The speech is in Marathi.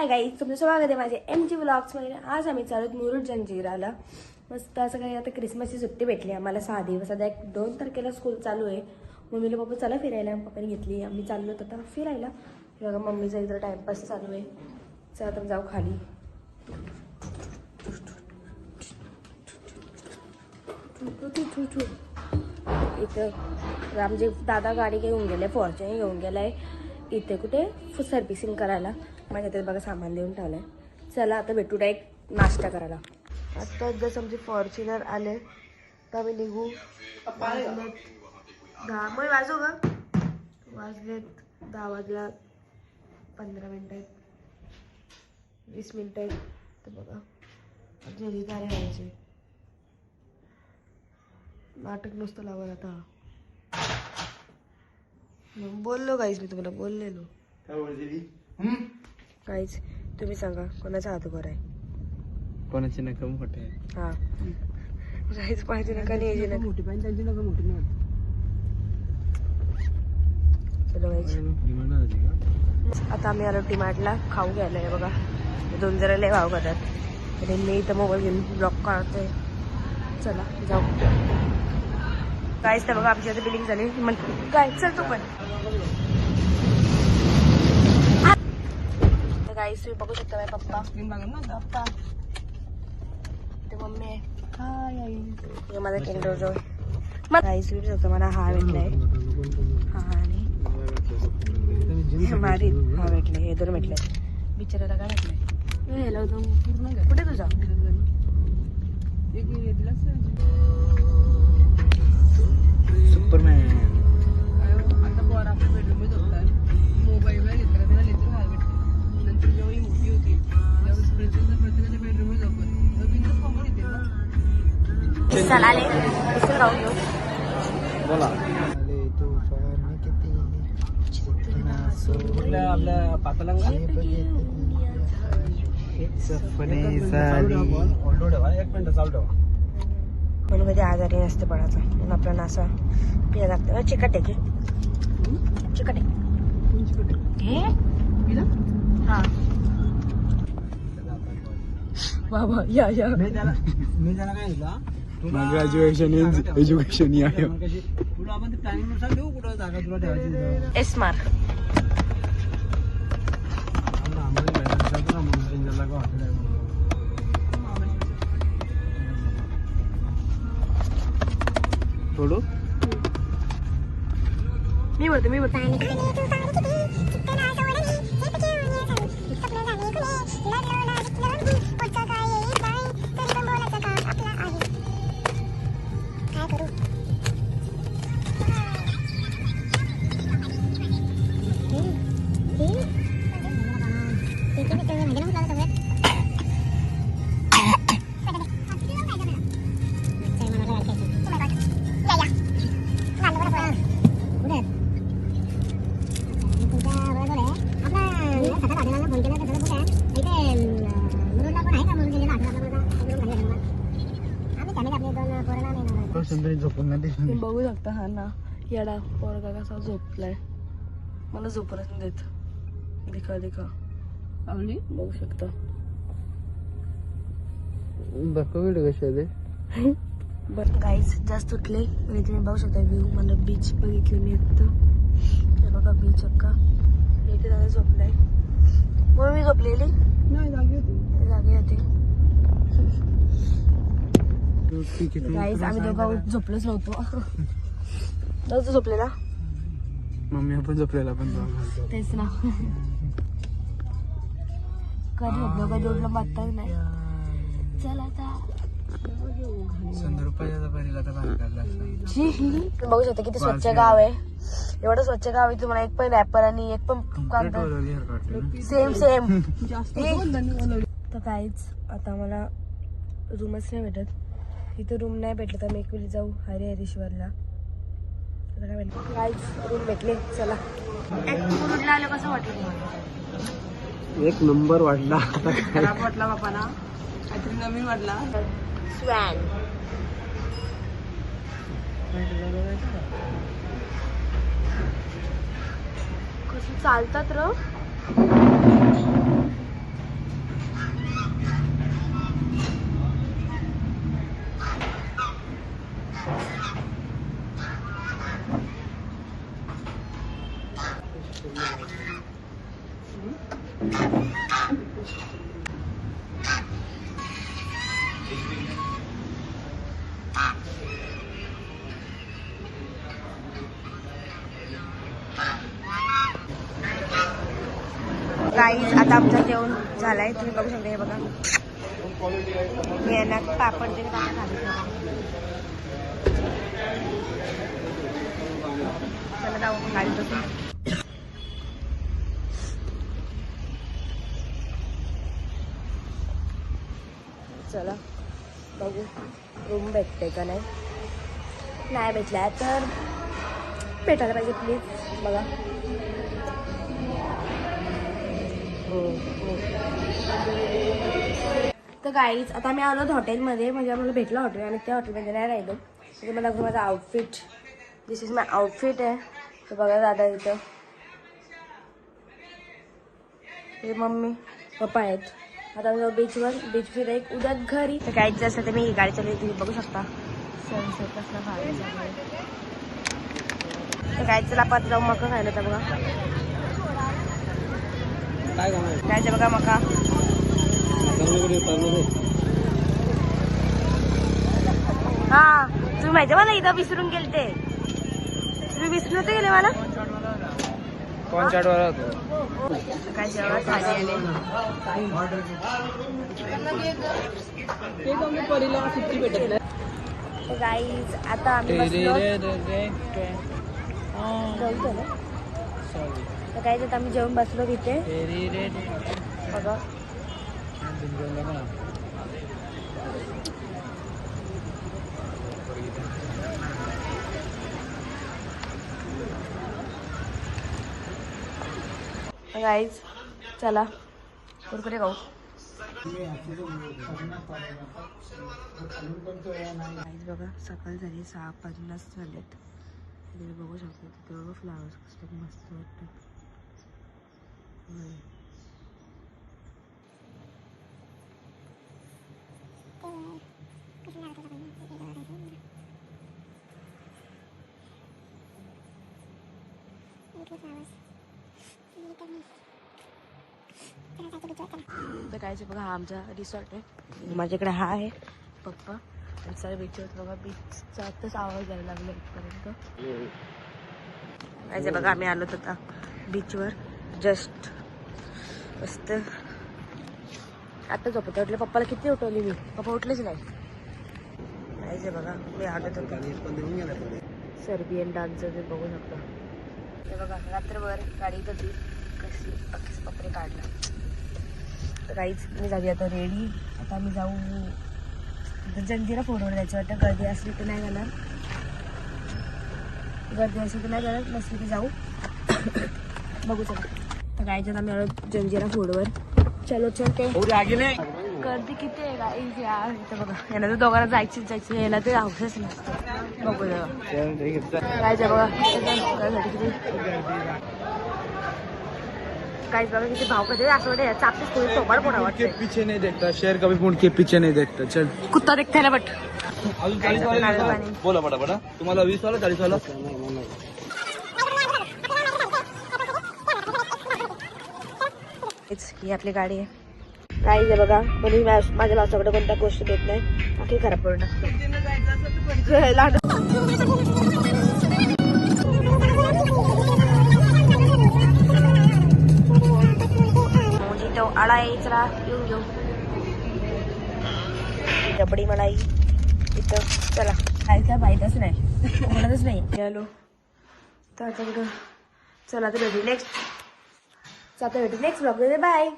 हाय गाईज, तुमचं स्वागत आहे माझे MG व्लॉग्समध्ये. आज आम्ही चालू मुरुड जंजिराला. मस्त असं काही आता क्रिसमसची सुट्टी भेटली आम्हाला 6 दिवस. सध्या 2 तारखेला स्कूल चालू आहे. मम्मीला पप्पा चला फिरायला, पप्पाने घेतली. आम्ही चाललो आता फिरायला. बघा मम्मीचा इथं टाइमपास चालू आहे. चला तर जाऊ खाली. इथं आमचे दादा गाडी घेऊन गेले, फॉर्च्युनर घेऊन गेलाय इथे कुठे सर्व्हिसिंग करायला. माझ्या ते बघा सामान देऊन ठेवलंय. चला आता भेटू डायरेक्ट नाश्ता करायला. आता जसं आमचे फॉर्च्युनर आले तर आम्ही निघू. 10 वाजू का वाजलेत 10 वाजला 15 मिनिटं आहेत, 20 मिनिटं आहेत. तर बघा जरी काय व्हायचे नाटक नुसतं लावलं. आता बोललो गाईज, मी तुम्हाला बोललेलो काहीच. तुम्ही सांगा कोणाचा हात उभा आहे, कोणाची नका मोठे आहे. हा काहीच पाहिजे नका नाही ना मोठी पाहिजे त्यांची नका मोठी नाही. चलो आता आम्ही आलो डिमार्टला खाऊ घ्यायला. बघा 2 जरा लय भाव करतात आणि मी इथं मोबाईल घेऊन ब्लॉक काढतोय. चला जाऊ काहीच. तर बघा आमची आता बिलिंग झाली. मग काय चल तू पण गाईस. तुम्ही बघू शकता माझे पप्पा पप्पा ते मम्मी आहे. हाय आई माझा किंडर जॉय. गाईस तुम्ही शकता मला हा भेटलाय, हा आणि मारी हा भेटले. हे 2 भेटले. बिचाराला काय भेटलंय ह्याला पूर्ण घ्या. कुठे तुझा सुपरमॅन आता पोर आपल्या बेडरूम मध्ये झोपतात. मोबाईल घेतला त्याला लेटर घाल भेटते. नंतर जेव्हा ही मोठी होती त्यावेळेस प्रत्येकाच्या बेडरूम मध्ये झोपत बिंदच कॉमन येते ना. चल आले बिस्किट खाऊन घेऊ. बोला. आपल्या पातळंगा एक मिनिट चालू ठेवा. म्हणून कधी आजारी नसते पडायचा म्हणून आपल्याला असं पिया लागतं. चिकट आहे की चिकट आहे हा बाबा या मी त्याला काय म्हटलं ग्रॅज्युएशन एज्युकेशन या तुला आपण प्लॅनिंग नुसार देऊ कुठं जागा तुला ठेवायची. एस मार्क थोडं मी बोलते तुम्ही बघू शकता. हा ना येडा पोरगा कसा झोपलाय. मला झोपलंच नाही देत. दिखा बघू शकता. बरं गाईज जास्त उठले आणि तुम्ही बघू शकता व्ह्यू. मला बीच बघितले मी आता. हे बघा बीच अक्का इथे दादा झोपलाय. मग मी झोपलेली नाही जागे होते. गाईज आम्ही दोघं झोपलोच नव्हतो झोपलेला. मम्मी आपण झोपलेला पण तेच ना. कधी झोपलो कधी उठलो मागता नाही. चला आता बघू शकता किती स्वच्छ गाव आहे. एवढं स्वच्छ गाव आहे. तुम्हाला एक पण रॅपर आणि एक पण सेम तर काहीच. आता मला रूमच नाही भेटत. इथं रूम नाही भेटलं तर मी एक वेळी जाऊ हरिहरेश्वरला. काहीच रूम भेटले. चला मुरुडला आलं कसं वाटलं तुम्हाला? एक नंबर वाटला. खराब वाटला बापाना काहीतरी नवीन वाटला. स्वॅन कसं चालतात र. गाईज आता आमचं जेवण झालंय, तुम्ही बघू शकता. हे बघा मी यांना पापड ते चला जाऊ गाडी बसून. चला बघू रूम भेटते का नाही. नाही भेटल्या तर भेटायला पाहिजे प्लीज. बघा तर गाईज आता मी आलो हॉटेलमध्ये. म्हणजे आम्हाला भेटलं हॉटेल आणि त्या हॉटेलमध्ये नाही राहिलो. म्हणजे मला माझं outfit, this is my outfit आहे. तर बघा दादा इथं, हे मम्मी पप्पा आहेत. आता मी बीचवर बीच फिराय उद्या घरी. तर गाईज असं ते मी गाडी चालली तुम्ही बघू शकता. सनसेट कसला भारी झाला. तर गाईज चला आपण जाऊ मका खायला. तर बघा काय बघा मका. हा तुम्ही माहिती मला इथं विसरून गेले ते. तुम्ही विसरून होते गेले मला. कोण चाटवाला होतो काय जेवण झाले. गाईज आता आम्ही बसलो. तर काय आता आम्ही जेवण बसलो तिथे. बघा गाईज चला कुरकुरे खाऊ. बघा सकाळ झाली 6:50 झालेत. बघू शकतो तिथं फ्लावर्स कसं मस्त वाटतात. तर कायचं बघा हा आमचा रिसॉर्ट आहे. माझ्याकडे हा आहे पप्पा. सर बीचवर बघा बीचचा आताच आवाज यायला लागला इथपर्यंत. कायचं बघा आम्ही आलो आता बीचवर जस्ट मस्त. आता झोपत उठले. पप्पाला किती उठवली मी, पप्पा उठलेच नाही. कायचं बघा मी आठवत होतो सर्बियन डान्स ते बघू शकता. हे बघा रात्रभर गाडीत होती कसली पक्कीच पपरे काढला. तर काहीच मी झाली आता रेडी. आता आम्ही जाऊ जंजिरा फोडवर जायचं वाटतं. गर्दी असली तर नाही जाणार, गर्दी असली तर नाही जाणार, नसली की जाऊ. बघू चला. तर गायच्यात आम्ही आलो जंजिरा फोडवर. चलो चलते. गर्दी किती आहे गाईज यार. इथं बघा यांना तर दोघांना जायचं यायला ते हाऊसच नसतं. बघू गायचं बघा गाइस बघा किती भाव कधी असं वाटतं चापीस थोडी सोबाड पोडा वाटते. पीछे नहीं देखता शेर कभी फोन के पीछे नहीं देखता. चल कुत्ता देखता है ना बट अजून 40 वाला बोला पटापटा. तुम्हाला 20 वाला 40 वाला ही आपली गाडी आहे. गाईज आहे बघा. म्हणजे माझ्या मावसाकडे कोणत्या गोष्टी देत नाही. बाकी खराब करून तो आळा यायचा येऊ येऊ रबडी मलाई इथं. चला काय काय माहीतच नाही म्हणतच नाही आलो. तर आता कुठं चला तर भेटू नेक्स्ट. आता भेटू नेक्स्ट ब्लॉग मध्ये. बाय.